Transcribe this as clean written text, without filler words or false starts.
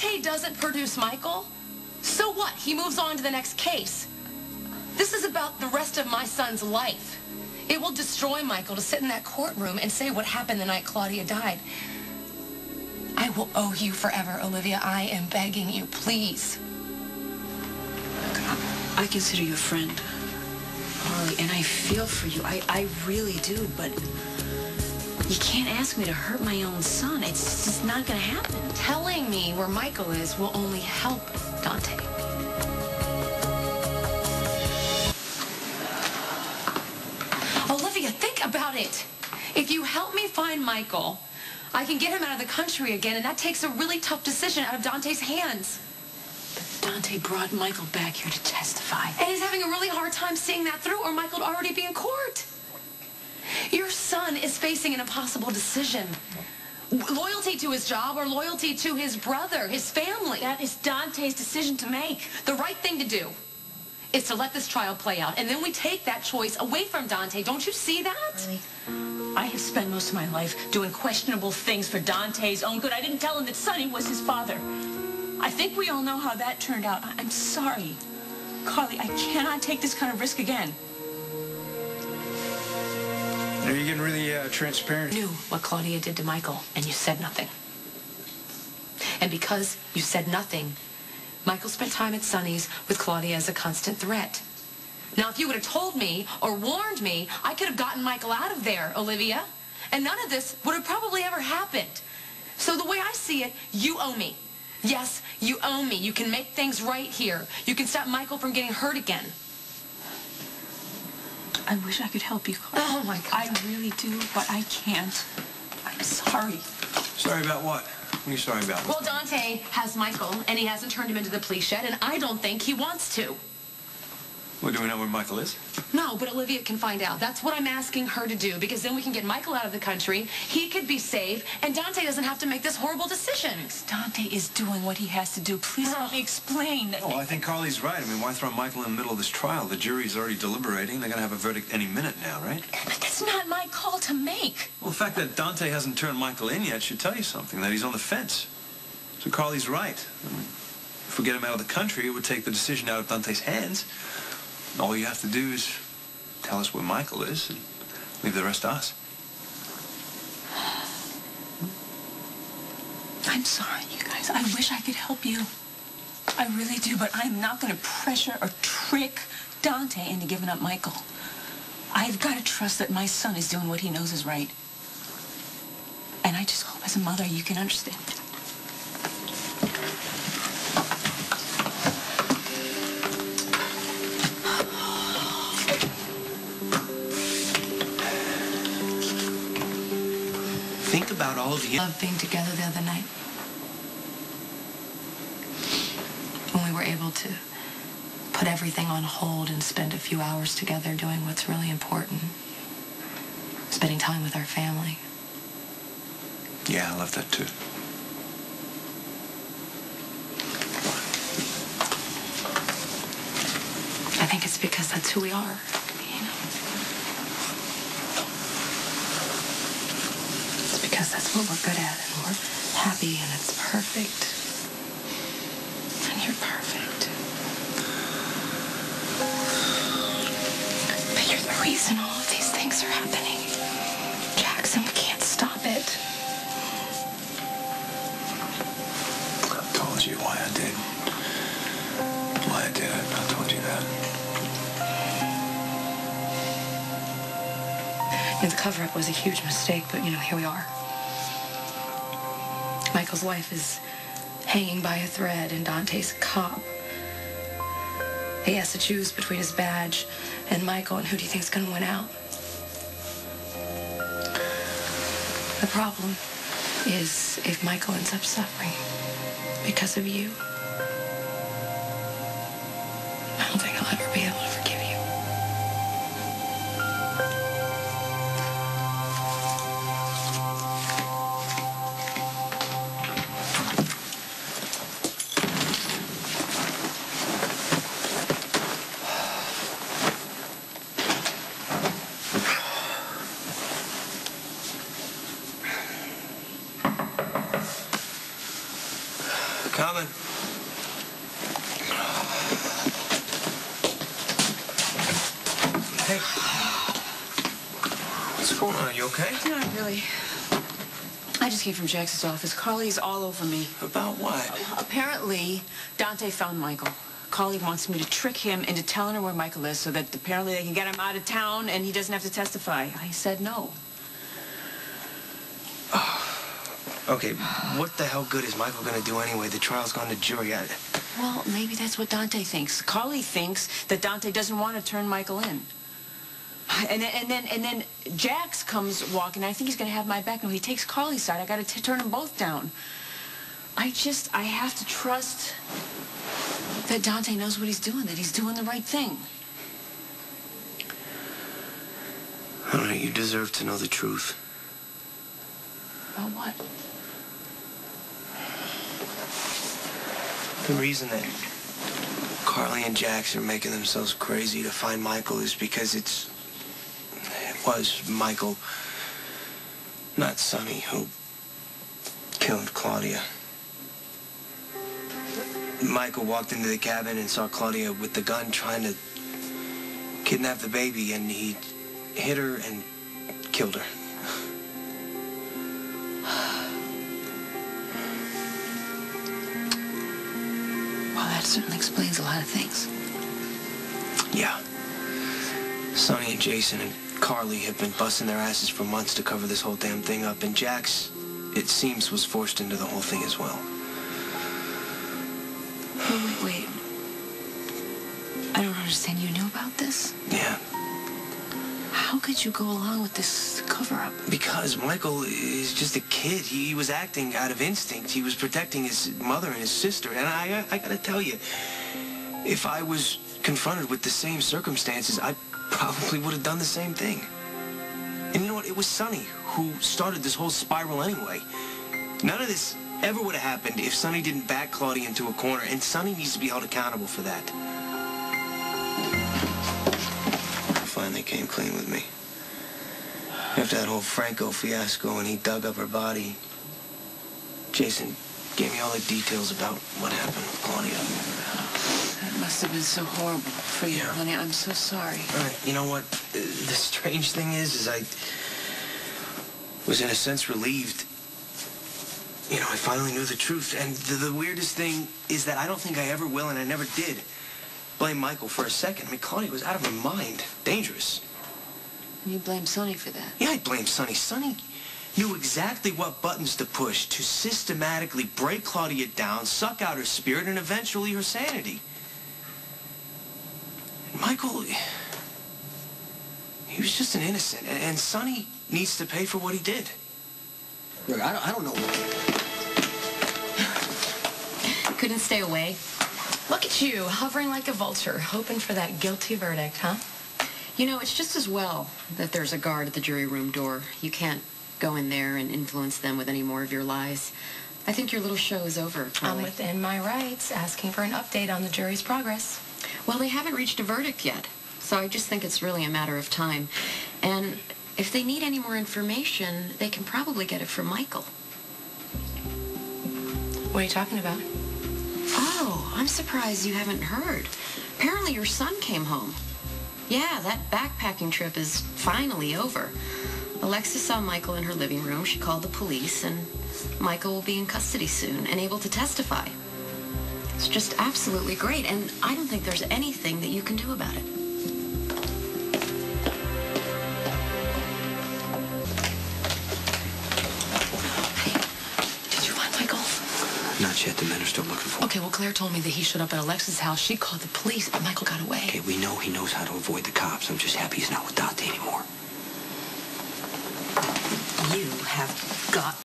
Dante doesn't produce Michael, so what? He moves on to the next case. This is about the rest of my son's life. It will destroy Michael to sit in that courtroom and say what happened the night Claudia died. I will owe you forever, Olivia. I am begging you, please. I consider you a friend, Harley, and I feel for you. I really do, but you can't ask me to hurt my own son. It's just not going to happen. Telling me where Michael is will only help Dante. Olivia, think about it. If you help me find Michael, I can get him out of the country again, and that takes a really tough decision out of Dante's hands. But Dante brought Michael back here to testify. And he's having a really hard time seeing that through, or Michael would already be in court. Your son is facing an impossible decision. Loyalty to his job or loyalty to his brother, his family. That is Dante's decision to make. The right thing to do is to let this trial play out, and then we take that choice away from Dante. Don't you see that? Really? I have spent most of my life doing questionable things for Dante's own good. I didn't tell him that Sonny was his father. I think we all know how that turned out. I'm sorry. Carly, I cannot take this kind of risk again. Are you getting really transparent? You knew what Claudia did to Michael, and you said nothing. And because you said nothing, Michael spent time at Sonny's with Claudia as a constant threat. Now, if you would have told me or warned me, I could have gotten Michael out of there, Olivia. And none of this would have probably ever happened. So the way I see it, you owe me. Yes, you owe me. You can make things right here. You can stop Michael from getting hurt again. I wish I could help you, Carly. Oh, my God. I really do, but I can't. I'm sorry. Sorry about what? What are you sorry about? Well, Dante has Michael, and he hasn't turned him into the police shed, and I don't think he wants to. Well, do we know where Michael is? No, but Olivia can find out. That's what I'm asking her to do, because then we can get Michael out of the country, he could be safe, and Dante doesn't have to make this horrible decision. Dante is doing what he has to do. Please let me explain. Oh, I think Carly's right. I mean, why throw Michael in the middle of this trial? The jury's already deliberating. They're going to have a verdict any minute now, right? But that's not my call to make. Well, the fact that Dante hasn't turned Michael in yet should tell you something, that he's on the fence. So Carly's right. I mean, if we get him out of the country, it would take the decision out of Dante's hands. All you have to do is tell us where Michael is and leave the rest to us. I'm sorry, you guys. I wish I could help you. I really do, but I'm not going to pressure or trick Dante into giving up Michael. I've got to trust that my son is doing what he knows is right. And I just hope as a mother you can understand. Think about all of you. Loved being together the other night. When we were able to put everything on hold and spend a few hours together doing what's really important. Spending time with our family. Yeah, I love that too. I think it's because that's who we are, you know? It's because that's what we're good at, and we're happy, and it's perfect. And you're perfect. But you're the reason all of these things are happening. Jackson, we can't stop it. I told you why I did. Why I did it. I told you that. And the cover-up was a huge mistake, but, you know, here we are. Michael's wife is hanging by a thread, and Dante's a cop. He has to choose between his badge and Michael, and who do you think's going to win out? The problem is if Michael ends up suffering because of you, I don't think I'll ever be able to forgive you. Coming. Hey. What's going on? Are you okay? Not really. I just came from Jax's office. Carly's all over me. About what? Apparently, Dante found Michael. Carly wants me to trick him into telling her where Michael is so that apparently they can get him out of town and he doesn't have to testify. I said no. Okay, what the hell good is Michael going to do anyway? The trial's gone to jury. Well, maybe that's what Dante thinks. Carly thinks that Dante doesn't want to turn Michael in. And then Jax comes walking. I think he's going to have my back. No, he takes Carly's side. I got to turn them both down. I have to trust that Dante knows what he's doing, that he's doing the right thing. All right, you deserve to know the truth. About what? The reason that Carly and Jax are making themselves crazy to find Michael is because it was Michael, not Sonny, who killed Claudia. Michael walked into the cabin and saw Claudia with the gun trying to kidnap the baby, and he hit her and killed her. Well, that certainly explains a lot of things. Yeah. Sonny and Jason and Carly have been busting their asses for months to cover this whole damn thing up, and Jax, it seems, was forced into the whole thing as well. Wait. I don't understand. You knew about this? Yeah. How could you go along with this cover-up? Because Michael is just a kid. He was acting out of instinct. He was protecting his mother and his sister. And I gotta tell you, if I was confronted with the same circumstances, I probably would have done the same thing. And you know what? It was Sonny who started this whole spiral anyway. None of this ever would have happened if Sonny didn't back Claudia into a corner, and Sonny needs to be held accountable for that. Finally came clean with me. After that whole Franco fiasco and he dug up her body, Jason gave me all the details about what happened with Claudia. That must have been so horrible for you, Yeah. honey. I'm so sorry. All right, you know what? The strange thing is I was in a sense relieved. You know, I finally knew the truth. And the weirdest thing is that I don't think I ever will, and I never did, blame Michael for a second. I mean, Claudia was out of her mind. Dangerous. You blame Sonny for that. Yeah, I blame Sonny. Sonny knew exactly what buttons to push to systematically break Claudia down, suck out her spirit, and eventually her sanity. Michael, he was just an innocent, and Sonny needs to pay for what he did. Look, I don't know. Couldn't stay away. Look at you, hovering like a vulture, hoping for that guilty verdict, huh? You know, it's just as well that there's a guard at the jury room door. You can't go in there and influence them with any more of your lies. I think your little show is over, I'm Carly. within my rights, asking for an update on the jury's progress. Well, they haven't reached a verdict yet, so I just think it's really a matter of time. And if they need any more information, they can probably get it from Michael. What are you talking about? Oh, I'm surprised you haven't heard. Apparently your son came home. Yeah, that backpacking trip is finally over. Alexis saw Michael in her living room. She called the police, and Michael will be in custody soon and able to testify. It's just absolutely great, and I don't think there's anything that you can do about it. Did you find Michael? Not yet. The men are still looking for him. Okay, well, Claire told me that he showed up at Alexis' house. She called the police, but Michael got away. Okay, we know he knows how to avoid the cops. I'm just happy he's not with Dante anymore. You have got